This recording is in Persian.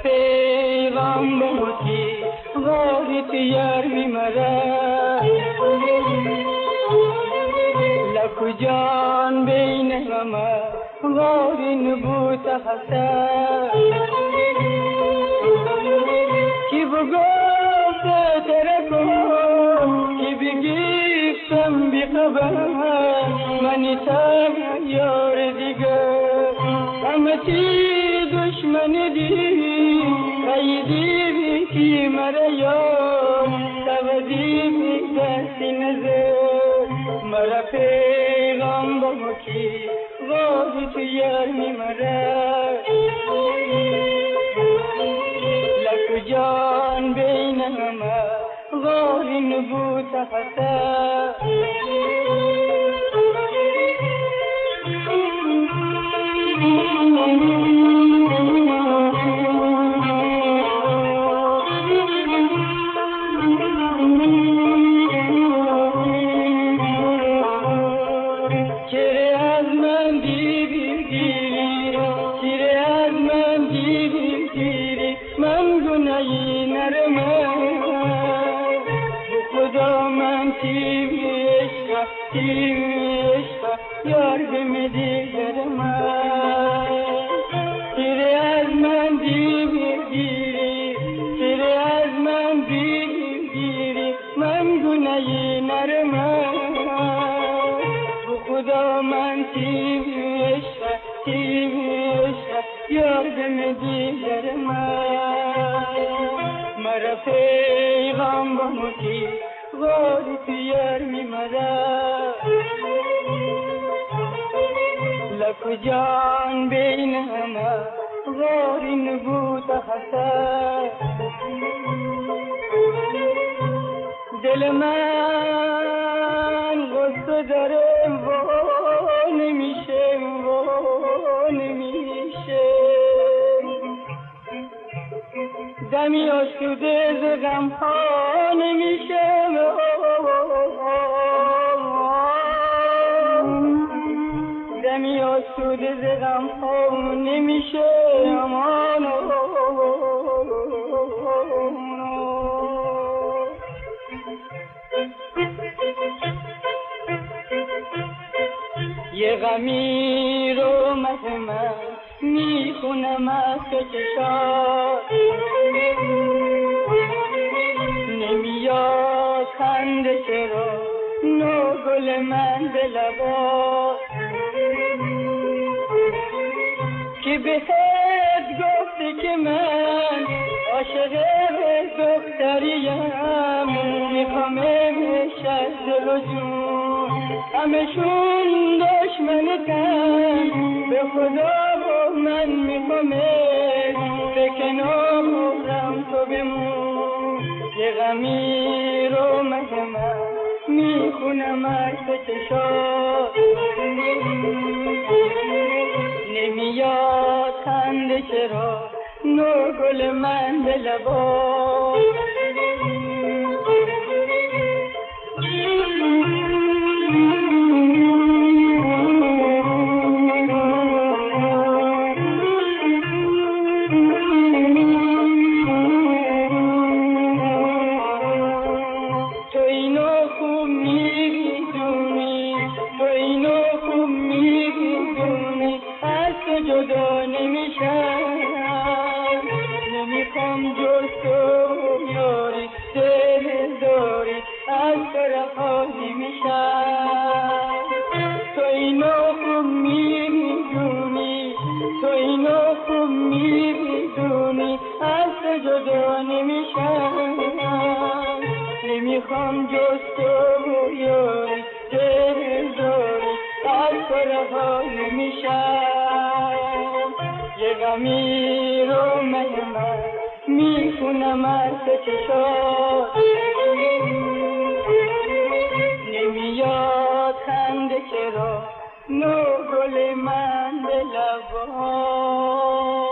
پیغام بودی غارت یار میمرد لکو جان بین همه غارین بود حسد کی بگفت ترکو کی بگیفتم بی خبر منی تا یار دیگر همه چی دشمن دی خیلی بی کی مرا یار تودی بی دستی نظر مرا پیغام با کی غاری تو یار می مرا لکو جان بین همه غاری نبوت حسد یار بمیدی گرمه تیره از من دیگیری تیره از من دیگیری من گناهی نرمه تو خدا من تیوی عشق یار بمیدی گرمه مرا پیغام بموتی غاری تو یار میمرد لکو جان بین همه غاری نبود حسد دل من غصه داره و نمیشه دمی آسوده ز غم ها نمیشه دمی آسوده ز غم ها نمیشه امان یه غمی رو من میخونم از چشات نمیاد خنده چرا نو گل من به لبات که بهت گفته که من عاشق دختریم میخوامش از دل و جون همشون دشمنتن به خدا و من میخوامش به کنارم تو بمون یه غمی رو من میخونم از چشات نمیاد خنده چرا نو گل من به لبات جدا نمیشم نمیخوام جز تو یاری دل داری از تو رها نمیشم تو اینو خوب میدونی تو اینو خوب میدونی از تو جدا نمیشم نمیخوام جز تو یاری دل داری از تو رها نمیشم غمی رو مهمن میکنم از چه شد نمیاد خنده چرا نو گل من به لبان